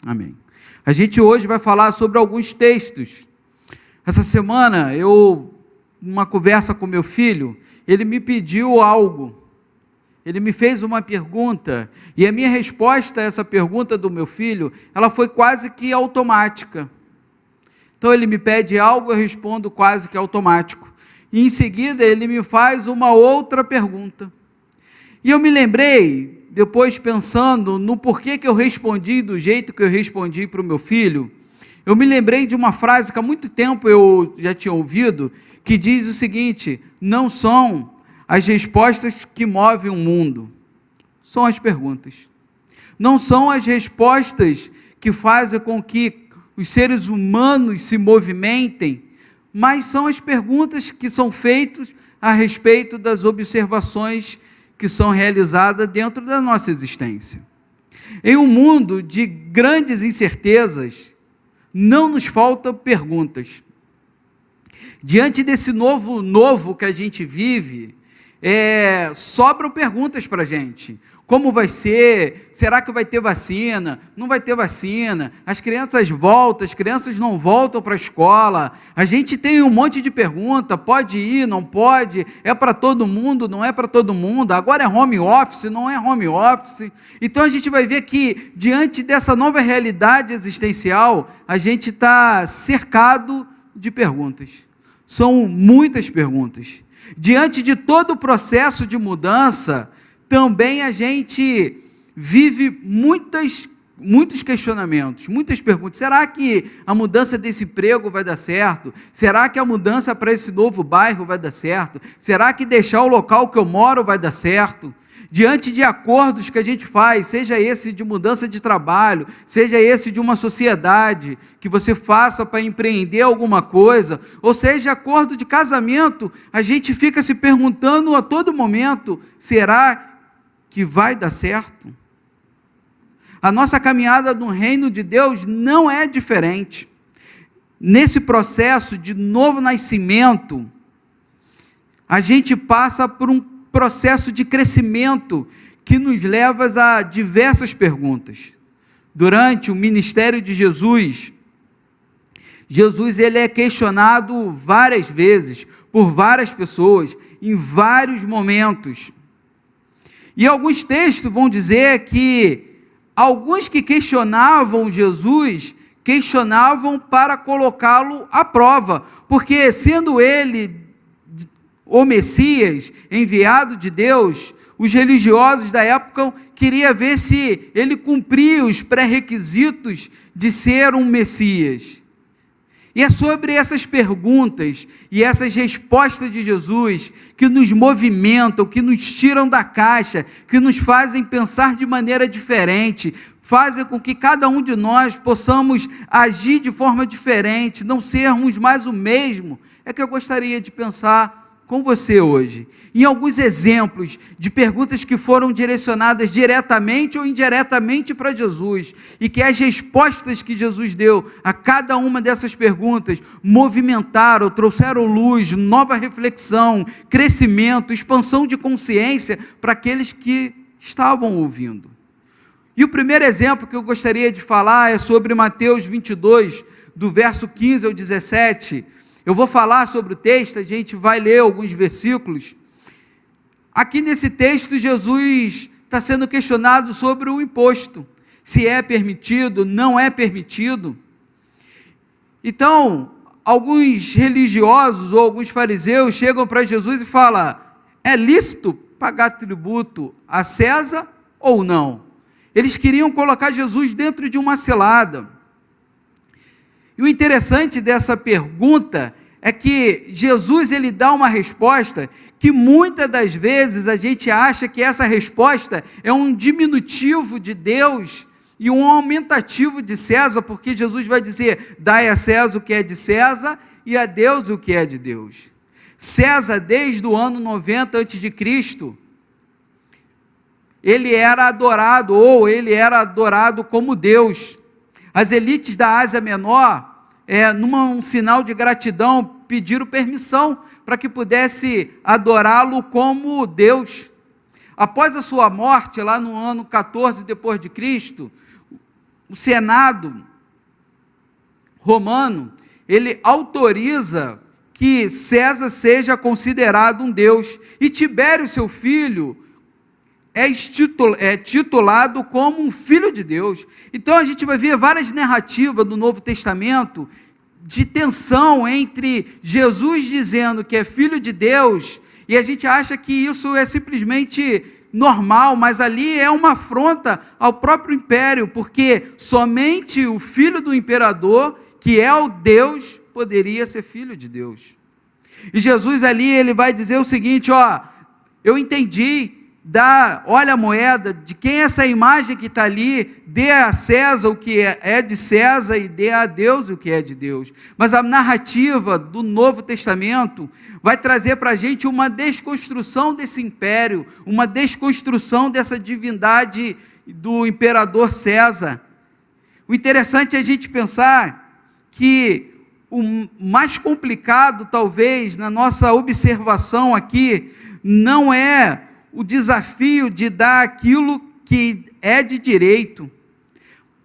Amém. A gente hoje vai falar sobre alguns textos. Essa semana, numa conversa com meu filho, ele me pediu algo. Ele me fez uma pergunta, e a minha resposta a essa pergunta do meu filho, ela foi quase que automática. Então ele me pede algo, eu respondo quase que automático. E em seguida ele me faz uma outra pergunta. E eu me lembrei, depois pensando no porquê que eu respondi do jeito que eu respondi para o meu filho, eu me lembrei de uma frase que há muito tempo eu já tinha ouvido, que diz o seguinte: não são as respostas que movem o mundo, são as perguntas. Não são as respostas que fazem com que os seres humanos se movimentem, mas são as perguntas que são feitas a respeito das observações que são realizadas dentro da nossa existência. Em um mundo de grandes incertezas, não nos faltam perguntas. Diante desse novo que a gente vive, sobram perguntas para a gente. Como vai ser? Será que vai ter vacina? Não vai ter vacina? As crianças voltam, as crianças não voltam para a escola. A gente tem um monte de pergunta, pode ir, não pode? É para todo mundo, não é para todo mundo? Agora é home office, não é home office? Então a gente vai ver que, diante dessa nova realidade existencial, a gente está cercado de perguntas. São muitas perguntas. Diante de todo o processo de mudança, também a gente vive muitos questionamentos, muitas perguntas. Será que a mudança desse emprego vai dar certo? Será que a mudança para esse novo bairro vai dar certo? Será que deixar o local que eu moro vai dar certo? Diante de acordos que a gente faz, seja esse de mudança de trabalho, seja esse de uma sociedade que você faça para empreender alguma coisa, ou seja, acordo de casamento, a gente fica se perguntando a todo momento: será que vai dar certo? A nossa caminhada no reino de Deus não é diferente. Nesse processo de novo nascimento, a gente passa por um processo de crescimento que nos leva a diversas perguntas. Durante o ministério de Jesus ele é questionado várias vezes por várias pessoas, em vários momentos. E alguns textos vão dizer que alguns que questionavam Jesus, questionavam para colocá-lo à prova, porque sendo ele o Messias, enviado de Deus, os religiosos da época queriam ver se ele cumpria os pré-requisitos de ser um Messias. E é sobre essas perguntas e essas respostas de Jesus que nos movimentam, que nos tiram da caixa, que nos fazem pensar de maneira diferente, fazem com que cada um de nós possamos agir de forma diferente, não sermos mais o mesmo. É que eu gostaria de pensar com você hoje, em alguns exemplos de perguntas que foram direcionadas diretamente ou indiretamente para Jesus, e que as respostas que Jesus deu a cada uma dessas perguntas movimentaram, trouxeram luz, nova reflexão, crescimento, expansão de consciência para aqueles que estavam ouvindo. E o primeiro exemplo que eu gostaria de falar é sobre Mateus 22, do verso 15 ao 17, eu vou falar sobre o texto, a gente vai ler alguns versículos. Aqui nesse texto, Jesus está sendo questionado sobre o imposto, se é permitido, não é permitido. Então, alguns religiosos ou alguns fariseus chegam para Jesus e falam: é lícito pagar tributo a César ou não? Eles queriam colocar Jesus dentro de uma cilada. E o interessante dessa pergunta é que Jesus ele dá uma resposta que muitas das vezes a gente acha que essa resposta é um diminutivo de Deus e um aumentativo de César, porque Jesus vai dizer: dai a César o que é de César e a Deus o que é de Deus. César, desde o ano 90 a.C., ele era adorado como Deus. As elites da Ásia Menor, num sinal de gratidão, pediram permissão para que pudesse adorá-lo como Deus. Após a sua morte, lá no ano 14 depois de Cristo, o Senado romano, ele autoriza que César seja considerado um deus, e Tibério, seu filho, é titulado como um filho de Deus. Então a gente vai ver várias narrativas do Novo Testamento de tensão entre Jesus dizendo que é filho de Deus, e a gente acha que isso é simplesmente normal, mas ali é uma afronta ao próprio império, porque somente o filho do imperador, que é o Deus, poderia ser filho de Deus. E Jesus ali, ele vai dizer o seguinte, eu entendi, olha a moeda, de quem é essa imagem que está ali, dê a César o que é de César e dê a Deus o que é de Deus. Mas a narrativa do Novo Testamento vai trazer para a gente uma desconstrução desse império, uma desconstrução dessa divindade do imperador César. O interessante é a gente pensar que o mais complicado, talvez, na nossa observação aqui, não é o desafio de dar aquilo que é de direito.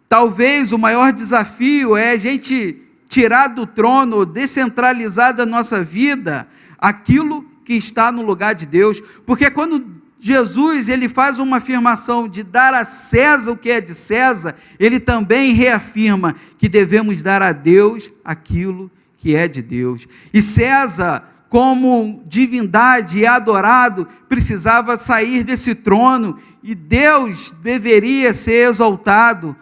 Talvez o maior desafio é a gente tirar do trono, descentralizar da nossa vida, aquilo que está no lugar de Deus, porque quando Jesus, ele faz uma afirmação de dar a César o que é de César, ele também reafirma que devemos dar a Deus aquilo que é de Deus. E César, como divindade e adorado, precisava sair desse trono, e Deus deveria ser exaltado.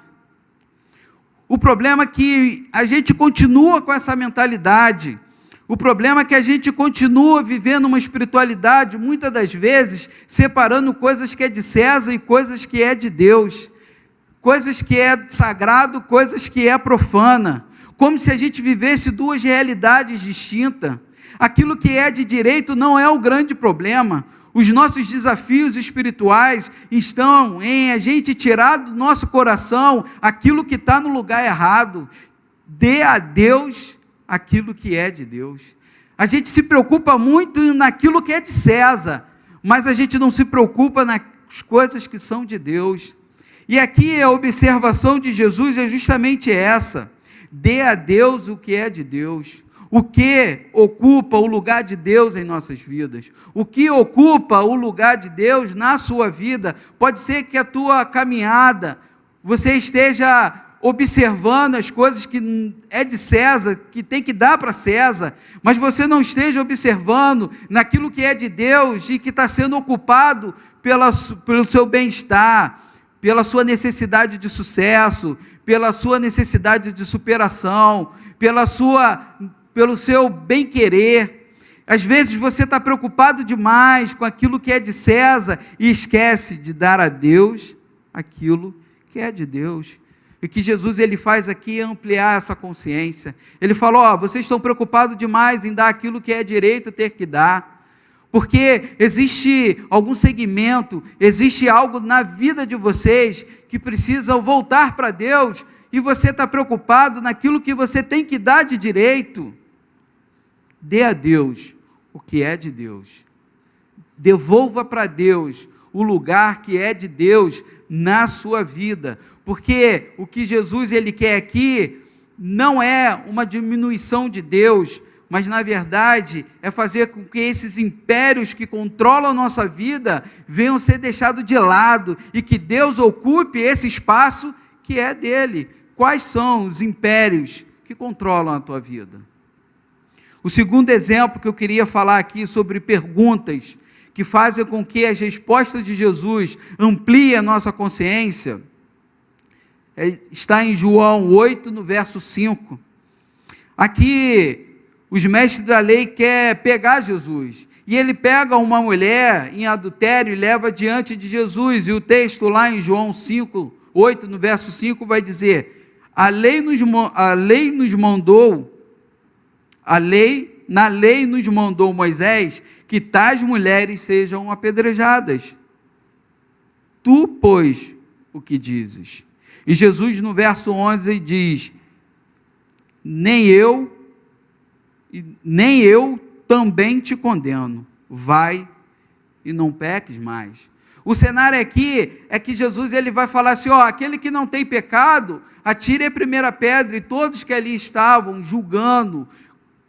O problema é que a gente continua com essa mentalidade. O problema é que a gente continua vivendo uma espiritualidade, muitas das vezes, separando coisas que é de César e coisas que é de Deus. Coisas que é sagrado, coisas que é profana. Como se a gente vivesse duas realidades distintas. Aquilo que é de direito não é o grande problema. Os nossos desafios espirituais estão em a gente tirar do nosso coração aquilo que está no lugar errado. Dê a Deus aquilo que é de Deus. A gente se preocupa muito naquilo que é de César, mas a gente não se preocupa nas coisas que são de Deus. E aqui a observação de Jesus é justamente essa: dê a Deus o que é de Deus. O que ocupa o lugar de Deus em nossas vidas? O que ocupa o lugar de Deus na sua vida? Pode ser que a tua caminhada, você esteja observando as coisas que é de César, que tem que dar para César, mas você não esteja observando naquilo que é de Deus e que está sendo ocupado pelo seu bem-estar, pela sua necessidade de sucesso, pela sua necessidade de superação, pelo seu bem-querer. Às vezes você está preocupado demais com aquilo que é de César e esquece de dar a Deus aquilo que é de Deus. E o que Jesus ele faz aqui é ampliar essa consciência. Ele falou, vocês estão preocupados demais em dar aquilo que é direito ter que dar, porque existe algum segmento, existe algo na vida de vocês que precisa voltar para Deus, e você está preocupado naquilo que você tem que dar de direito. Dê a Deus o que é de Deus. Devolva para Deus o lugar que é de Deus na sua vida, porque o que Jesus ele quer aqui não é uma diminuição de Deus, mas na verdade é fazer com que esses impérios que controlam a nossa vida venham ser deixados de lado e que Deus ocupe esse espaço que é dele. Quais são os impérios que controlam a tua vida? O segundo exemplo que eu queria falar aqui sobre perguntas que fazem com que as respostas de Jesus ampliem a nossa consciência, está em João 8, no verso 5. Aqui, os mestres da lei querem pegar Jesus, e ele pega uma mulher em adultério e leva diante de Jesus, e o texto lá em João 5, 8, no verso 5, vai dizer, na lei nos mandou Moisés que tais mulheres sejam apedrejadas. Tu, pois, o que dizes? E Jesus no verso 11 diz, nem eu também te condeno, vai e não peques mais. O cenário aqui é que Jesus ele vai falar assim, aquele que não tem pecado, atire a primeira pedra, e todos que ali estavam julgando,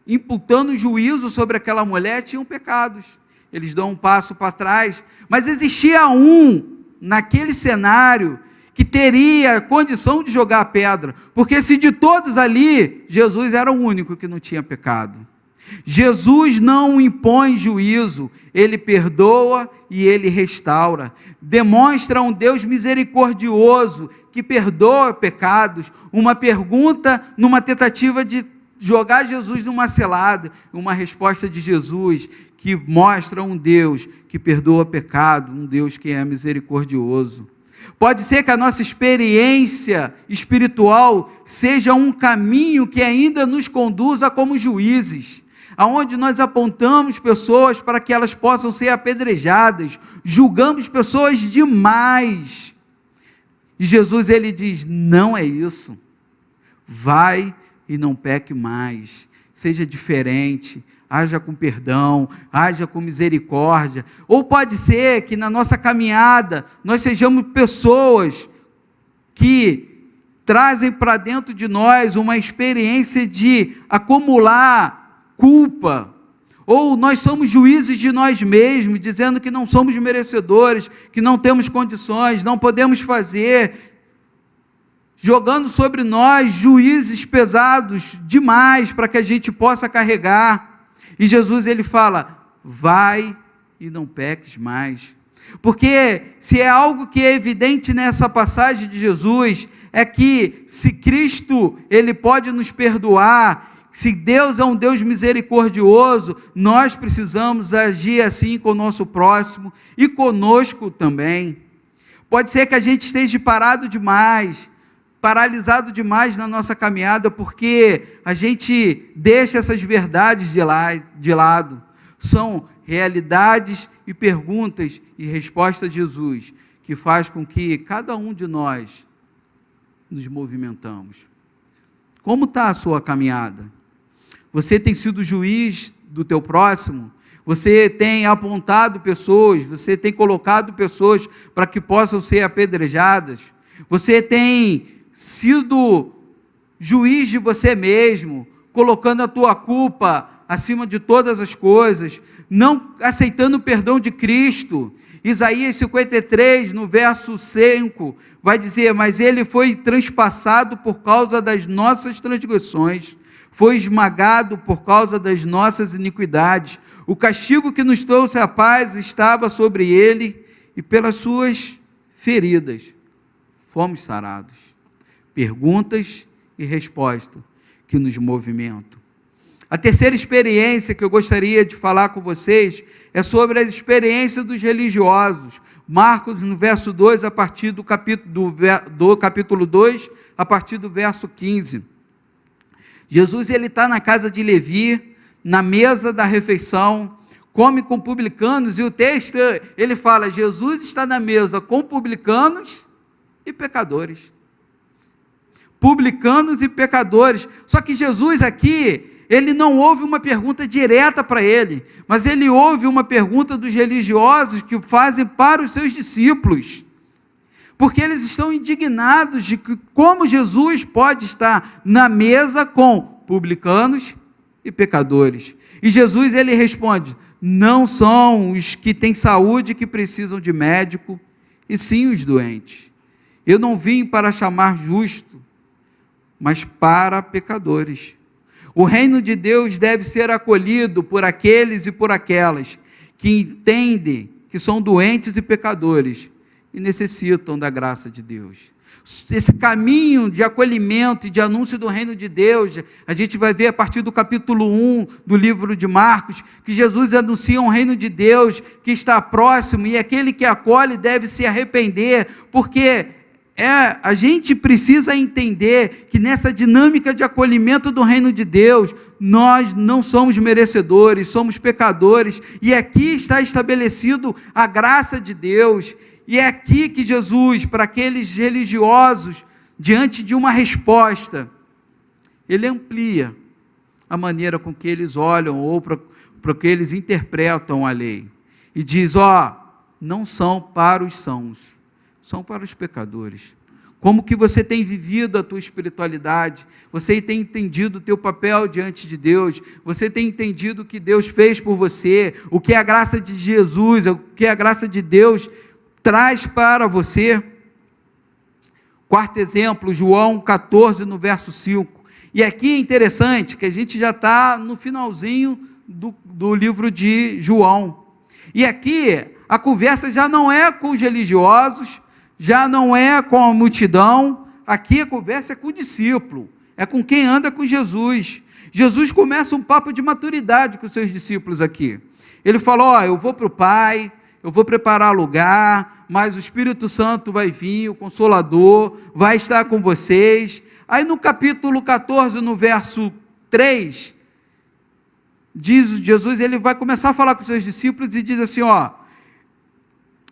imputando juízo sobre aquela mulher, tinham pecados. Eles dão um passo para trás, mas existia um, naquele cenário, que teria condição de jogar a pedra, porque se de todos ali, Jesus era o único que não tinha pecado. Jesus não impõe juízo, ele perdoa e ele restaura, demonstra um Deus misericordioso, que perdoa pecados. Uma pergunta numa tentativa de jogar Jesus numa cilada, uma resposta de Jesus, que mostra um Deus que perdoa pecado, um Deus que é misericordioso. Pode ser que a nossa experiência espiritual seja um caminho que ainda nos conduza como juízes, aonde nós apontamos pessoas para que elas possam ser apedrejadas, julgamos pessoas demais. E Jesus ele diz, não é isso, vai e não peque mais, seja diferente, haja com perdão, haja com misericórdia. Ou pode ser que na nossa caminhada nós sejamos pessoas que trazem para dentro de nós uma experiência de acumular culpa, ou nós somos juízes de nós mesmos, dizendo que não somos merecedores, que não temos condições, não podemos fazer, jogando sobre nós juízes pesados demais para que a gente possa carregar. E Jesus ele fala, vai e não peques mais. Porque se é algo que é evidente nessa passagem de Jesus, é que se Cristo ele pode nos perdoar, se Deus é um Deus misericordioso, nós precisamos agir assim com o nosso próximo e conosco também. Pode ser que a gente esteja parado demais, paralisado demais na nossa caminhada, porque a gente deixa essas verdades de lado. São realidades e perguntas e respostas de Jesus, que faz com que cada um de nós nos movimentamos. Como está a sua caminhada? Você tem sido juiz do teu próximo? Você tem apontado pessoas, você tem colocado pessoas para que possam ser apedrejadas? Você tem sido juiz de você mesmo, colocando a tua culpa acima de todas as coisas, não aceitando o perdão de Cristo? Isaías 53, no verso 5, vai dizer, mas ele foi transpassado por causa das nossas transgressões, foi esmagado por causa das nossas iniquidades, o castigo que nos trouxe a paz estava sobre ele, e pelas suas feridas fomos sarados. Perguntas e respostas que nos movimentam. A terceira experiência que eu gostaria de falar com vocês é sobre a experiência dos religiosos. Marcos, no verso 2, a partir do capítulo 2, a partir do verso 15. Jesus ele está na casa de Levi, na mesa da refeição, come com publicanos, e o texto, ele fala, Jesus está na mesa com publicanos e pecadores. Publicanos e pecadores. Só que Jesus aqui, ele não ouve uma pergunta direta para ele, mas ele ouve uma pergunta dos religiosos que fazem para os seus discípulos, porque eles estão indignados de que como Jesus pode estar na mesa com publicanos e pecadores. E Jesus ele responde, não são os que têm saúde que precisam de médico, e sim os doentes. Eu não vim para chamar justo, mas para pecadores. O reino de Deus deve ser acolhido por aqueles e por aquelas que entendem que são doentes e pecadores e necessitam da graça de Deus. Esse caminho de acolhimento e de anúncio do reino de Deus, a gente vai ver a partir do capítulo 1 do livro de Marcos, que Jesus anuncia um reino de Deus que está próximo, e aquele que acolhe deve se arrepender, porque a gente precisa entender que nessa dinâmica de acolhimento do reino de Deus, nós não somos merecedores, somos pecadores, e aqui está estabelecido a graça de Deus. E é aqui que Jesus, para aqueles religiosos, diante de uma resposta, ele amplia a maneira com que eles olham ou para que eles interpretam a lei. E diz, não são para os sãos, são para os pecadores. Como que você tem vivido a tua espiritualidade? Você tem entendido o teu papel diante de Deus? Você tem entendido o que Deus fez por você? O que a graça de Jesus, o que a graça de Deus traz para você? Quarto exemplo, João 14, no verso 5. E aqui é interessante que a gente já está no finalzinho do livro de João. E aqui a conversa já não é com os religiosos, já não é com a multidão, aqui a conversa é com o discípulo, é com quem anda com Jesus. Jesus começa um papo de maturidade com os seus discípulos aqui. Ele falou, eu vou para o Pai, eu vou preparar lugar, mas o Espírito Santo vai vir, o Consolador, vai estar com vocês. Aí no capítulo 14, no verso 3, diz Jesus, ele vai começar a falar com os seus discípulos e diz assim,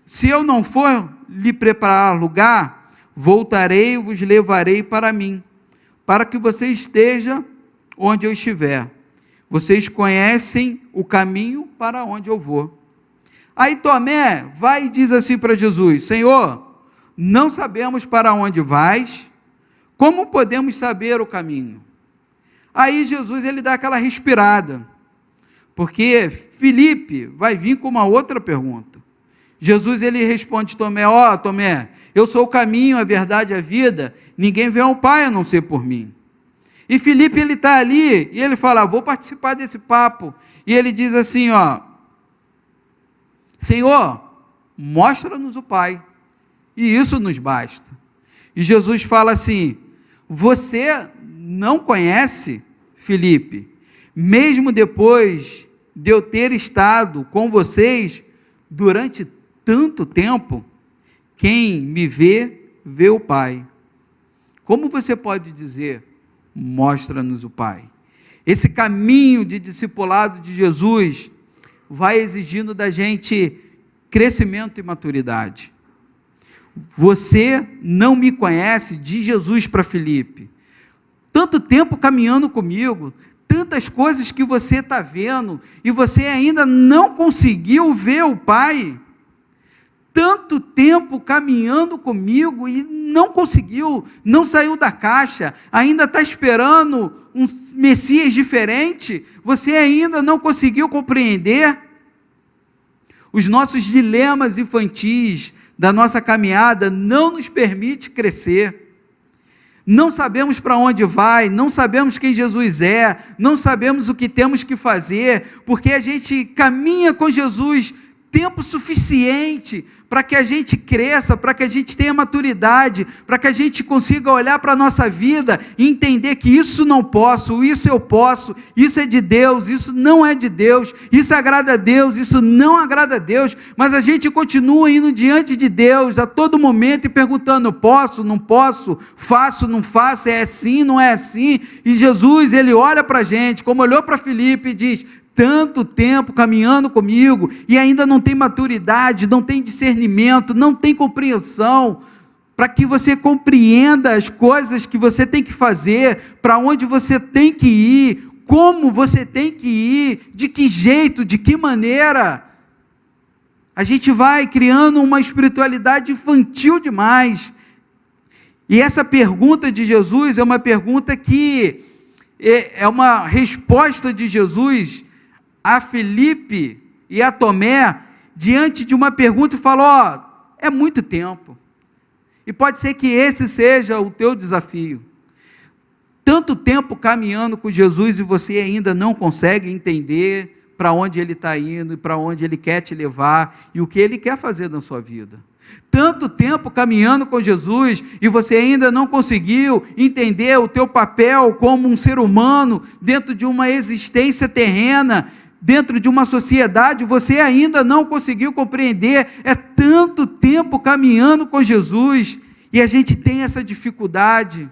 se eu não for lhe preparar lugar, voltarei e vos levarei para mim, para que você esteja onde eu estiver. Vocês conhecem o caminho para onde eu vou. Aí Tomé vai e diz assim para Jesus, Senhor, não sabemos para onde vais, como podemos saber o caminho? Aí Jesus, ele dá aquela respirada, porque Filipe vai vir com uma outra pergunta. Jesus, ele responde Tomé, Tomé, eu sou o caminho, a verdade e a vida, ninguém vê ao Pai a não ser por mim. E Filipe, ele está ali, e ele fala, vou participar desse papo, e ele diz assim, Senhor, mostra-nos o Pai, e isso nos basta. E Jesus fala assim, você não conhece, Filipe, mesmo depois de eu ter estado com vocês durante tanto tempo, quem me vê, vê o Pai. Como você pode dizer, mostra-nos o Pai? Esse caminho de discipulado de Jesus vai exigindo da gente crescimento e maturidade. Você não me conhece, diz Jesus para Filipe. Tanto tempo caminhando comigo, tantas coisas que você está vendo, e você ainda não conseguiu ver o Pai. Tanto tempo caminhando comigo e não conseguiu, não saiu da caixa, ainda está esperando um Messias diferente, você ainda não conseguiu compreender. Os nossos dilemas infantis da nossa caminhada não nos permite crescer. Não sabemos para onde vai, não sabemos quem Jesus é, não sabemos o que temos que fazer, porque a gente caminha com Jesus tempo suficiente para que a gente cresça, para que a gente tenha maturidade, para que a gente consiga olhar para a nossa vida e entender que isso não posso, isso eu posso, isso é de Deus, isso não é de Deus, isso agrada a Deus, isso não agrada a Deus, mas a gente continua indo diante de Deus a todo momento e perguntando, posso, não posso, faço, não faço, é assim, não é assim, e Jesus, ele olha para a gente, como olhou para Filipe e diz, tanto tempo caminhando comigo, e ainda não tem maturidade, não tem discernimento, não tem compreensão, para que você compreenda as coisas que você tem que fazer, para onde você tem que ir, como você tem que ir, de que jeito, de que maneira. A gente vai criando uma espiritualidade infantil demais, e essa pergunta de Jesus é uma pergunta que é uma resposta de Jesus a Filipe e a Tomé, diante de uma pergunta, e falou, é muito tempo, e pode ser que esse seja o teu desafio, tanto tempo caminhando com Jesus, e você ainda não consegue entender para onde Ele está indo, e para onde Ele quer te levar, e o que Ele quer fazer na sua vida, tanto tempo caminhando com Jesus, e você ainda não conseguiu entender o teu papel como um ser humano, dentro de uma existência terrena, dentro de uma sociedade, você ainda não conseguiu compreender, é tanto tempo caminhando com Jesus, e a gente tem essa dificuldade.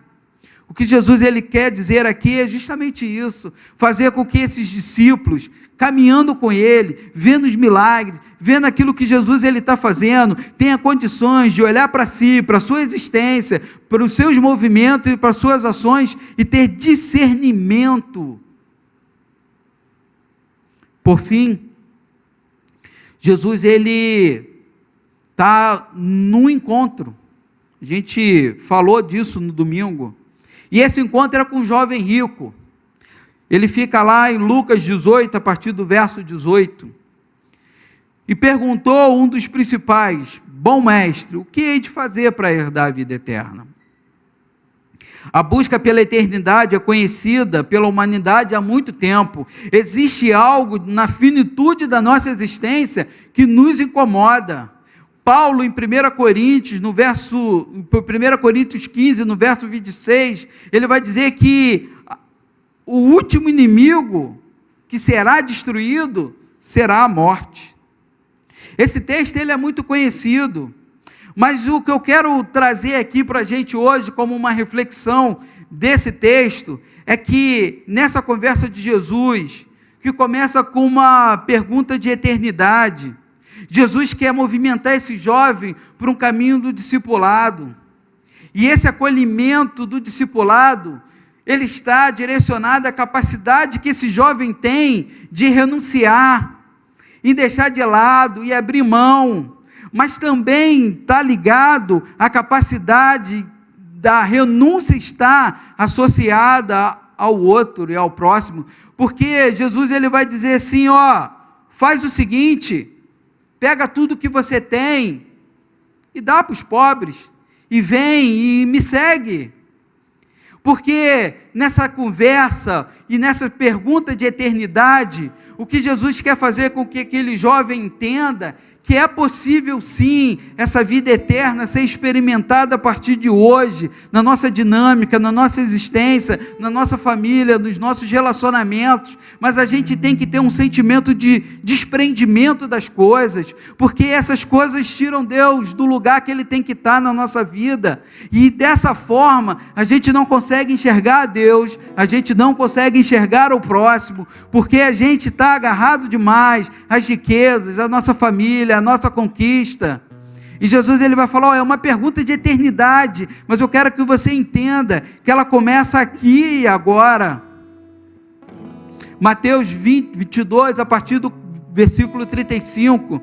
O que Jesus, ele quer dizer aqui é justamente isso, fazer com que esses discípulos, caminhando com Ele, vendo os milagres, vendo aquilo que Jesus ele está fazendo, tenha condições de olhar para si, para a sua existência, para os seus movimentos e para as suas ações, e ter discernimento. Por fim, Jesus, ele está num encontro. A gente falou disso no domingo. E esse encontro era com um jovem rico. Ele fica lá em Lucas 18, a partir do verso 18. E perguntou um dos principais: bom mestre, o que hei de fazer para herdar a vida eterna? A busca pela eternidade é conhecida pela humanidade há muito tempo. Existe algo na finitude da nossa existência que nos incomoda. Paulo, em 1 Coríntios 15, no verso 26, ele vai dizer que o último inimigo que será destruído será a morte. Esse texto ele é muito conhecido, mas o que eu quero trazer aqui para a gente hoje, como uma reflexão desse texto, é que nessa conversa de Jesus, que começa com uma pergunta de eternidade, Jesus quer movimentar esse jovem para um caminho do discipulado, e esse acolhimento do discipulado, ele está direcionado à capacidade que esse jovem tem de renunciar, e deixar de lado, e abrir mão, mas também está ligado à capacidade da renúncia estar associada ao outro e ao próximo, porque Jesus ele vai dizer assim, faz o seguinte, pega tudo que você tem e dá para os pobres, e vem e me segue, porque nessa conversa e nessa pergunta de eternidade, o que Jesus quer fazer com que aquele jovem entenda que é possível sim, essa vida eterna ser experimentada a partir de hoje, na nossa dinâmica, na nossa existência, na nossa família, nos nossos relacionamentos, mas a gente tem que ter um sentimento de desprendimento das coisas, porque essas coisas tiram Deus do lugar que Ele tem que estar na nossa vida, e dessa forma, a gente não consegue enxergar a Deus, a gente não consegue enxergar o próximo, porque a gente está agarrado demais às riquezas, à nossa família, a nossa conquista. E Jesus ele vai falar, é uma pergunta de eternidade, mas eu quero que você entenda que ela começa aqui e agora. Mateus 22, a partir do versículo 35,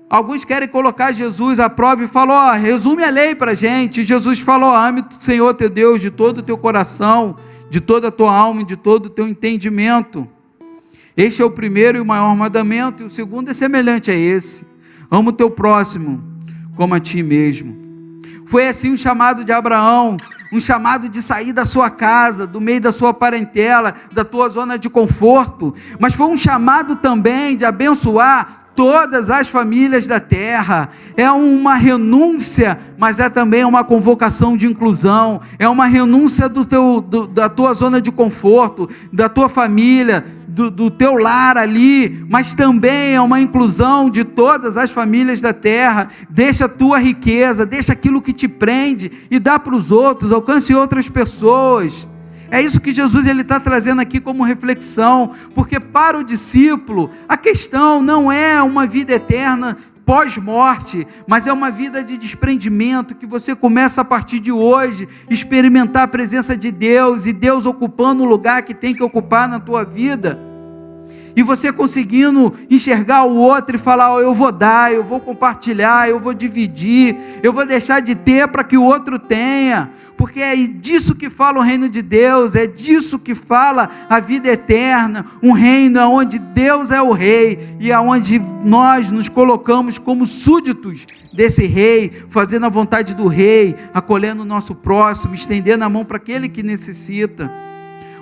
alguns querem colocar Jesus à prova e falam, resume a lei para a gente. Jesus falou, ame o Senhor teu Deus de todo o teu coração, de toda a tua alma e de todo o teu entendimento. Este é o primeiro e o maior mandamento, e o segundo é semelhante a esse: ama o teu próximo como a ti mesmo. Foi assim um chamado de Abraão, um chamado de sair da sua casa, do meio da sua parentela, da tua zona de conforto, mas foi um chamado também de abençoar todas as famílias da terra. É uma renúncia, mas é também uma convocação de inclusão, é uma renúncia da tua zona de conforto, da tua família, do teu lar ali, mas também é uma inclusão de todas as famílias da terra. Deixa a tua riqueza, deixa aquilo que te prende e dá para os outros, alcance outras pessoas. É isso que Jesus está trazendo aqui como reflexão, porque para o discípulo, a questão não é uma vida eterna pós-morte, mas é uma vida de desprendimento, que você começa a partir de hoje, experimentar a presença de Deus, e Deus ocupando o lugar que tem que ocupar na tua vida, e você conseguindo enxergar o outro e falar, eu vou dar, eu vou compartilhar, eu vou dividir, eu vou deixar de ter para que o outro tenha, porque é disso que fala o reino de Deus, é disso que fala a vida eterna, um reino onde Deus é o rei, e aonde nós nos colocamos como súditos desse rei, fazendo a vontade do rei, acolhendo o nosso próximo, estendendo a mão para aquele que necessita.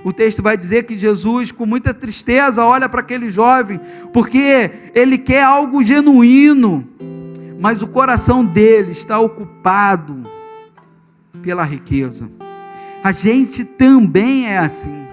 O texto vai dizer que Jesus, com muita tristeza, olha para aquele jovem, porque ele quer algo genuíno, mas o coração dele está ocupado pela riqueza. A gente também é assim.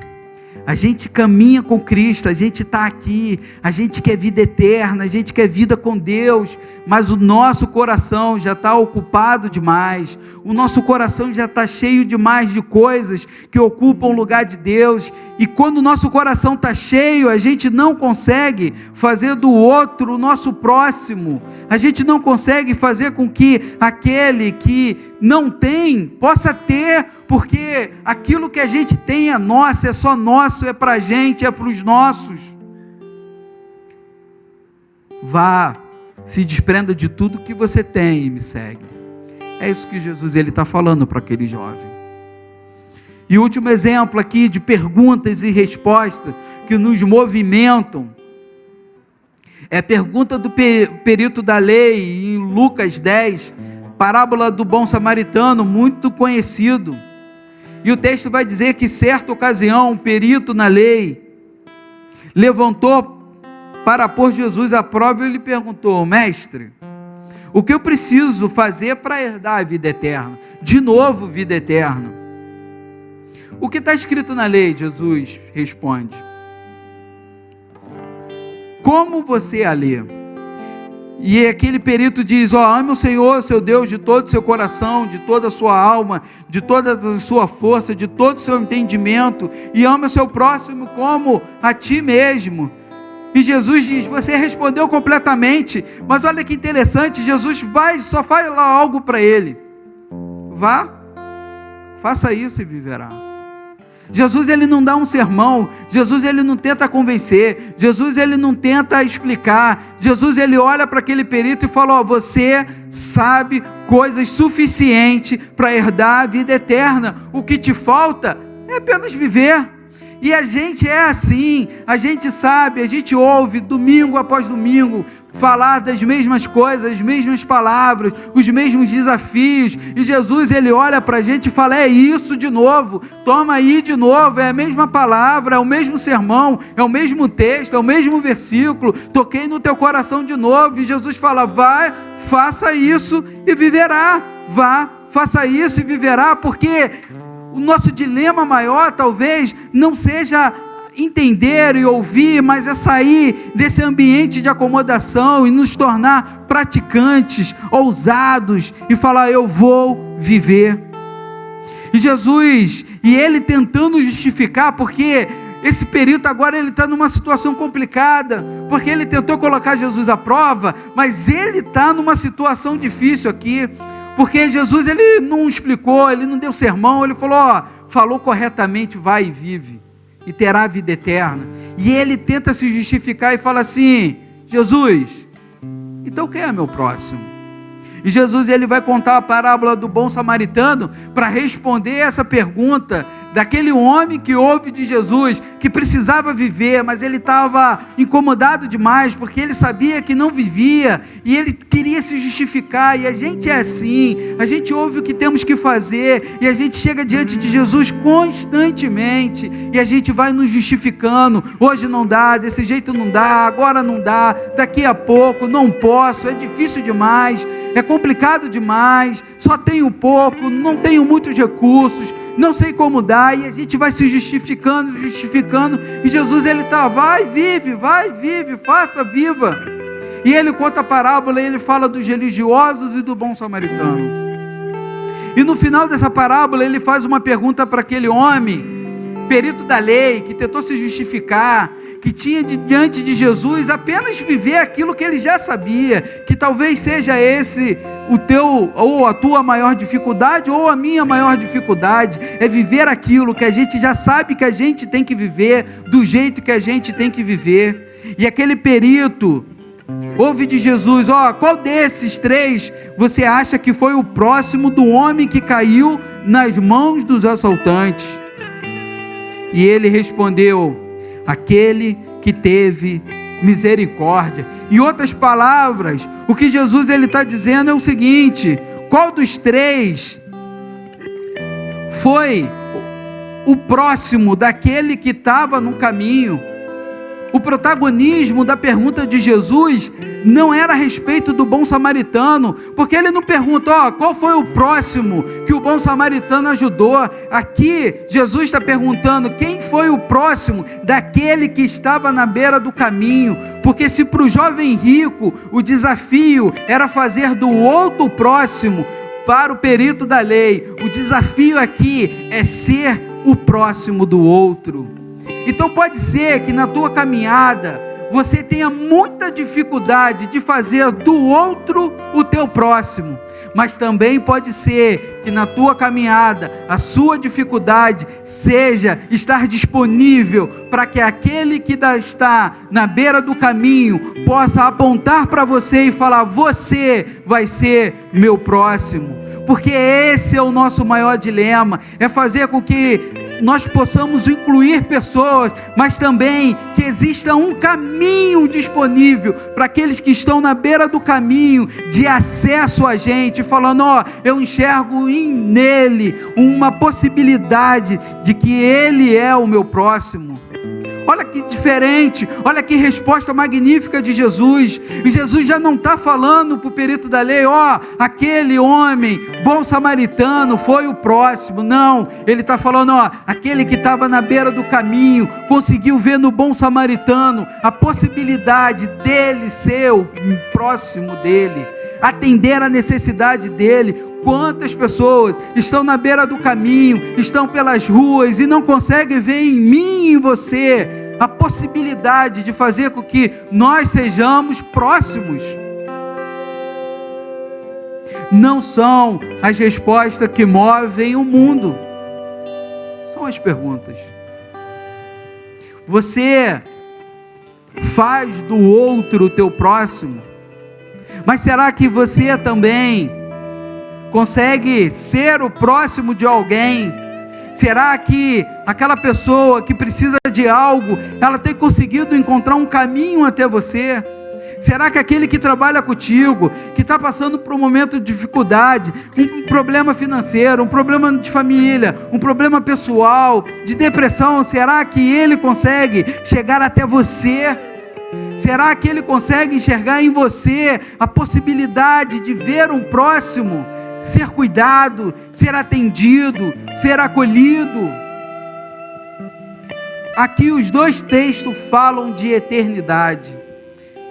A gente caminha com Cristo, a gente está aqui, a gente quer vida eterna, a gente quer vida com Deus, mas o nosso coração já está ocupado demais, o nosso coração já está cheio demais de coisas que ocupam o lugar de Deus, e quando o nosso coração está cheio, a gente não consegue fazer do outro o nosso próximo, a gente não consegue fazer com que aquele que não tem, possa ter, porque aquilo que a gente tem é nosso, é só nosso, é para a gente, é para os nossos. Vá se desprenda de tudo que você tem e me segue. É isso que Jesus está falando para aquele jovem. E o último exemplo aqui de perguntas e respostas que nos movimentam é a pergunta do perito da lei em Lucas 10, parábola do bom samaritano, muito conhecido. E o texto vai dizer que certa ocasião um perito na lei levantou para pôr Jesus à prova e lhe perguntou: mestre, o que eu preciso fazer para herdar a vida eterna? De novo, vida eterna. O que está escrito na lei? Jesus responde. Como você a lê? E aquele perito diz: ame o Senhor, seu Deus, de todo o seu coração, de toda a sua alma, de toda a sua força, de todo o seu entendimento, e ame o seu próximo como a ti mesmo. E Jesus diz: você respondeu completamente. Mas olha que interessante, Jesus só fala algo para ele: vá, faça isso e viverá. Jesus, ele não dá um sermão. Jesus, ele não tenta convencer. Jesus, ele não tenta explicar. Jesus, ele olha para aquele perito e fala: você sabe coisas suficientes para herdar a vida eterna. O que te falta é apenas viver. E a gente é assim, a gente sabe, a gente ouve domingo após domingo falar das mesmas coisas, as mesmas palavras, os mesmos desafios, e Jesus, ele olha para a gente e fala: é isso de novo, toma aí de novo, é a mesma palavra, é o mesmo sermão, é o mesmo texto, é o mesmo versículo, toquei no teu coração de novo. E Jesus fala: vai, faça isso e viverá. Vá, faça isso e viverá. Porque o nosso dilema maior talvez não seja entender e ouvir, mas é sair desse ambiente de acomodação e nos tornar praticantes, ousados, e falar: eu vou viver. E Jesus, e ele tentando justificar, porque esse perito agora ele está numa situação complicada, porque ele tentou colocar Jesus à prova, mas ele está numa situação difícil aqui. Porque Jesus, ele não explicou, ele não deu sermão, ele falou: falou corretamente, vai e vive, e terá a vida eterna. E ele tenta se justificar e fala assim: Jesus, então quem é meu próximo? E Jesus, ele vai contar a parábola do bom samaritano para responder essa pergunta daquele homem que ouve de Jesus, que precisava viver, mas ele estava incomodado demais, porque ele sabia que não vivia, e ele queria se justificar. E a gente é assim, a gente ouve o que temos que fazer, e a gente chega diante de Jesus constantemente, e a gente vai nos justificando: hoje não dá, desse jeito não dá, agora não dá, daqui a pouco não posso, é difícil demais, é complicado demais, só tenho pouco, não tenho muitos recursos, não sei como dar. E a gente vai se justificando, e Jesus, ele está: vai, vive, faça, viva. E ele conta a parábola, e ele fala dos religiosos e do bom samaritano. E no final dessa parábola, ele faz uma pergunta para aquele homem, perito da lei, que tentou se justificar, que tinha diante de Jesus apenas viver aquilo que ele já sabia, que talvez seja esse o teu ou a tua maior dificuldade, ou a minha maior dificuldade, é viver aquilo que a gente já sabe que a gente tem que viver, do jeito que a gente tem que viver. E aquele perito ouve de Jesus: qual desses três você acha que foi o próximo do homem que caiu nas mãos dos assaltantes? E ele respondeu: aquele que teve misericórdia. Em outras palavras, o que Jesus está dizendo é o seguinte: qual dos três foi o próximo daquele que estava no caminho? O protagonismo da pergunta de Jesus não era a respeito do bom samaritano, porque ele não pergunta: qual foi o próximo que o bom samaritano ajudou. Aqui Jesus está perguntando: quem foi o próximo daquele que estava na beira do caminho? Porque se para o jovem rico o desafio era fazer do outro próximo, para o perito da lei o desafio aqui é ser o próximo do outro. Então pode ser que na tua caminhada você tenha muita dificuldade de fazer do outro o teu próximo, mas também pode ser que na tua caminhada, a sua dificuldade seja estar disponível para que aquele que está na beira do caminho possa apontar para você e falar: você vai ser meu próximo. Porque esse é o nosso maior dilema, é fazer com que nós possamos incluir pessoas, mas também que exista um caminho disponível para aqueles que estão na beira do caminho, de acesso a gente, falando: eu enxergo nele uma possibilidade de que ele é o meu próximo. Olha que diferente, olha que resposta magnífica de Jesus. E Jesus já não está falando para o perito da lei: aquele homem, bom samaritano, foi o próximo. Não, ele está falando: aquele que estava na beira do caminho, conseguiu ver no bom samaritano a possibilidade dele ser o próximo dele, atender a necessidade dele. Quantas pessoas estão na beira do caminho, estão pelas ruas e não conseguem ver em mim e em você a possibilidade de fazer com que nós sejamos próximos? Não são as respostas que movem o mundo, são as perguntas. Você faz do outro o teu próximo, mas será que você também consegue ser o próximo de alguém? Será que aquela pessoa que precisa de algo, ela tem conseguido encontrar um caminho até você? Será que aquele que trabalha contigo, que está passando por um momento de dificuldade, um problema financeiro, um problema de família, um problema pessoal, de depressão, será que ele consegue chegar até você? Será que ele consegue enxergar em você a possibilidade de ver um próximo, ser cuidado, ser atendido, ser acolhido? Aqui os dois textos falam de eternidade,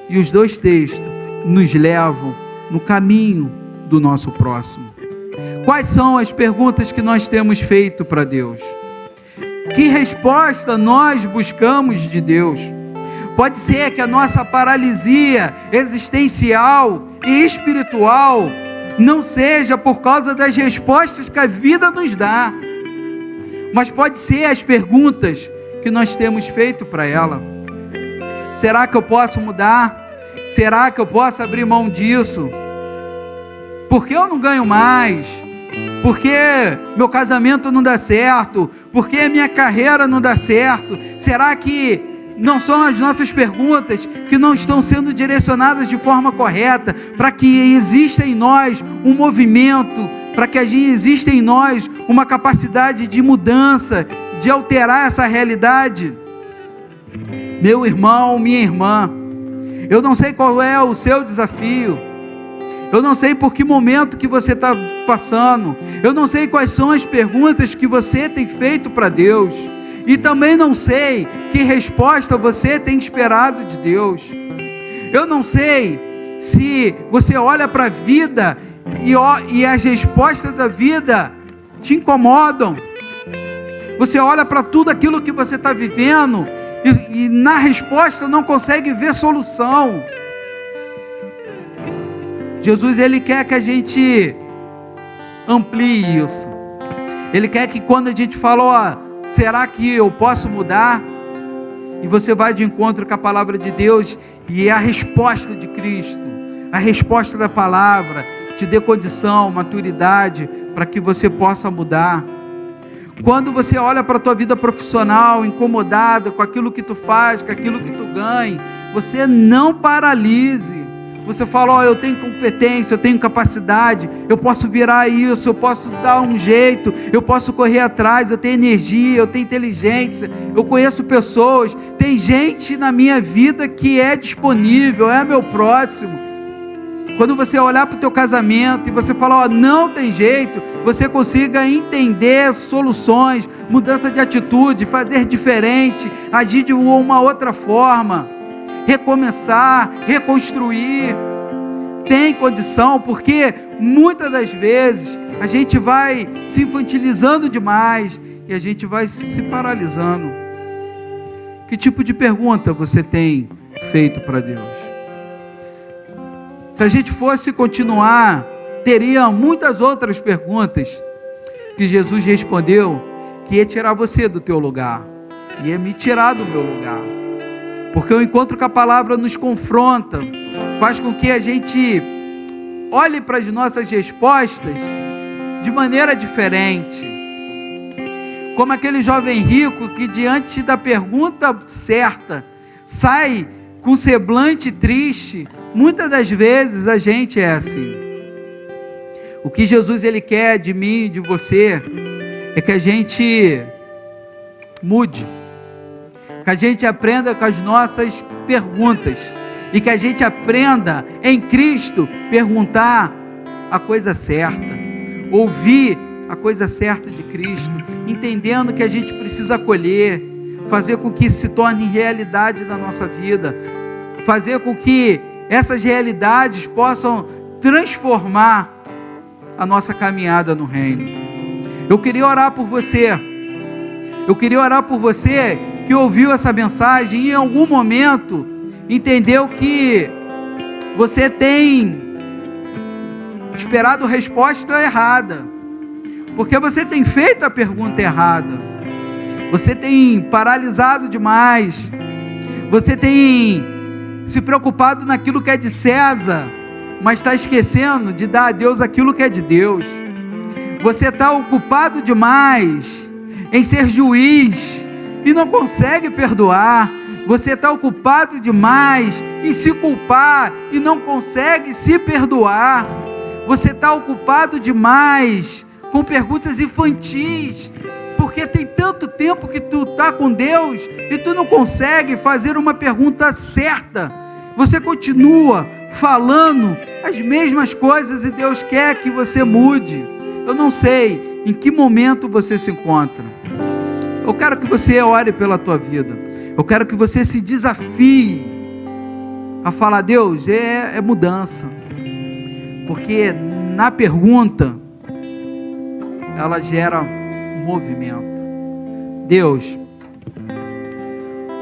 e os dois textos nos levam no caminho do nosso próximo. Quais são as perguntas que nós temos feito para Deus? Que resposta nós buscamos de Deus? Pode ser que a nossa paralisia existencial e espiritual não seja por causa das respostas que a vida nos dá, mas pode ser as perguntas que nós temos feito para ela. Será que eu posso mudar? Será que eu posso abrir mão disso? Por que eu não ganho mais? Por que meu casamento não dá certo? Por que minha carreira não dá certo? Será que não são as nossas perguntas que não estão sendo direcionadas de forma correta, para que exista em nós um movimento, para que exista em nós uma capacidade de mudança, de alterar essa realidade? Meu irmão, minha irmã, eu não sei qual é o seu desafio, eu não sei por que momento que você está passando, eu não sei quais são as perguntas que você tem feito para Deus, e também não sei que resposta você tem esperado de Deus. Eu não sei se você olha para a vida e as respostas da vida te incomodam. Você olha para tudo aquilo que você está vivendo e na resposta não consegue ver solução. Jesus, Ele quer que a gente amplie isso. Ele quer que quando a gente fala: será que eu posso mudar? E você vai de encontro com a palavra de Deus, e a resposta de Cristo, a resposta da palavra, te dê condição, maturidade, para que você possa mudar. Quando você olha para a tua vida profissional, incomodado com aquilo que tu faz, com aquilo que tu ganha, você não paralise. Você fala: eu tenho competência, eu tenho capacidade, eu posso virar isso, eu posso dar um jeito, eu posso correr atrás, eu tenho energia, eu tenho inteligência, eu conheço pessoas, tem gente na minha vida que é disponível, é meu próximo. Quando você olhar para o teu casamento e você falar: não tem jeito, você consiga entender soluções, mudança de atitude, fazer diferente, agir de uma outra forma, recomeçar, reconstruir. Tem condição, porque muitas das vezes a gente vai se infantilizando demais e a gente vai se paralisando. Que tipo de pergunta você tem feito para Deus. Se a gente fosse continuar, teria muitas outras perguntas que Jesus respondeu, que ia tirar você do teu lugar, ia me tirar do meu lugar, porque o encontro com a palavra nos confronta, faz com que a gente olhe para as nossas respostas de maneira diferente, como aquele jovem rico que diante da pergunta certa, sai com semblante triste. Muitas das vezes a gente é assim. O que Jesus ele quer de mim e de você é que a gente mude, que a gente aprenda com as nossas perguntas e que a gente aprenda em Cristo perguntar a coisa certa, ouvir a coisa certa de Cristo, entendendo que a gente precisa acolher, fazer com que se torne realidade na nossa vida, fazer com que essas realidades possam transformar a nossa caminhada no reino. Eu queria orar por você. Eu queria orar por você que ouviu essa mensagem e em algum momento entendeu que você tem esperado resposta errada, porque você tem feito a pergunta errada, você tem paralisado demais, você tem se preocupado naquilo que é de César, mas está esquecendo de dar a Deus aquilo que é de Deus. Você está ocupado demais em ser juiz e não consegue perdoar. Você está ocupado demais em se culpar e não consegue se perdoar. Você está ocupado demais com perguntas infantis, porque tem tanto tempo que tu está com Deus e tu não consegue fazer uma pergunta certa. Você continua falando as mesmas coisas e Deus quer que você mude. Eu não sei em que momento você se encontra. Eu quero que você ore pela tua vida. Eu quero que você se desafie a falar: Deus, é mudança. Porque na pergunta ela gera movimento. Deus,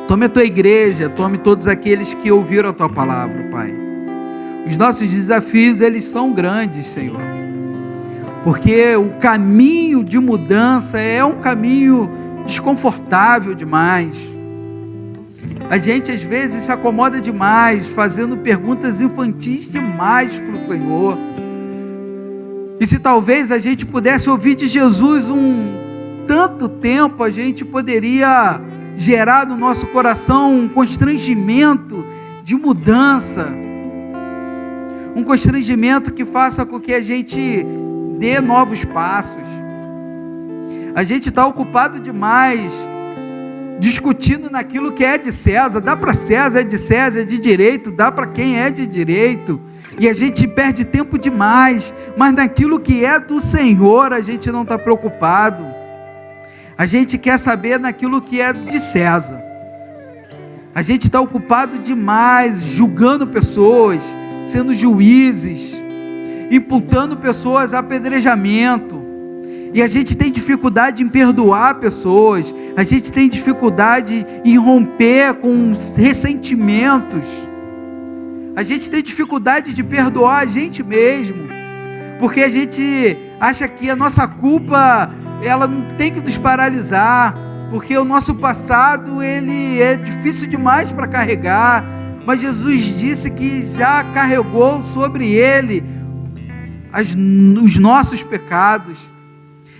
tome a tua igreja, tome todos aqueles que ouviram a tua palavra, Pai. Os nossos desafios, eles são grandes, Senhor, porque o caminho de mudança é um caminho desconfortável demais. A gente às vezes se acomoda demais, fazendo perguntas infantis demais para o Senhor. E se talvez a gente pudesse ouvir de Jesus tanto tempo, a gente poderia gerar no nosso coração um constrangimento de mudança, um constrangimento que faça com que a gente dê novos passos. A gente está ocupado demais discutindo naquilo que é de César. Dá para César, é de César, é de direito, dá para quem é de direito, e a gente perde tempo demais, mas naquilo que é do Senhor a gente não está preocupado. A gente quer saber naquilo que é de César. A gente está ocupado demais julgando pessoas, sendo juízes, imputando pessoas a apedrejamento, e a gente tem dificuldade em perdoar pessoas, a gente tem dificuldade em romper com ressentimentos, a gente tem dificuldade de perdoar a gente mesmo, porque a gente acha que a nossa culpa, ela não tem que nos paralisar, porque o nosso passado, ele é difícil demais para carregar, mas Jesus disse que já carregou sobre ele os nossos pecados,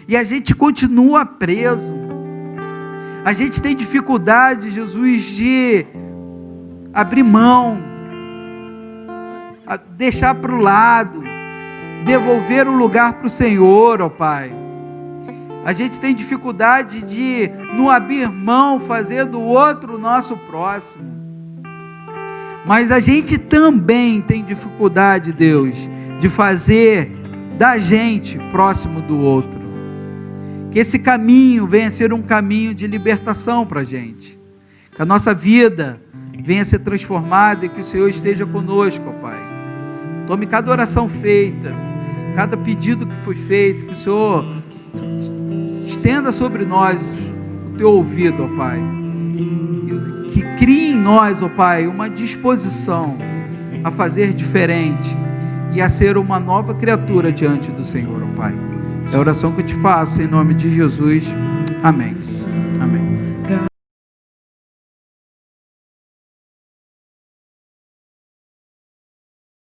e a gente continua preso. A gente tem dificuldade, Jesus, de abrir mão, deixar para o lado, devolver o lugar para o Senhor, ó Pai. A gente tem dificuldade de, no abrir mão, fazer do outro o nosso próximo. Mas a gente também tem dificuldade, Deus, de fazer da gente próximo do outro. Que esse caminho venha a ser um caminho de libertação para a gente. Que a nossa vida venha a ser transformada e que o Senhor esteja conosco, ó Pai. Tome cada oração feita, cada pedido que foi feito, que o Senhor estenda sobre nós o teu ouvido, ó Pai. E que crie em nós, ó Pai, uma disposição a fazer diferente e a ser uma nova criatura diante do Senhor, ó Pai. É a oração que eu te faço em nome de Jesus. Amém. Amém.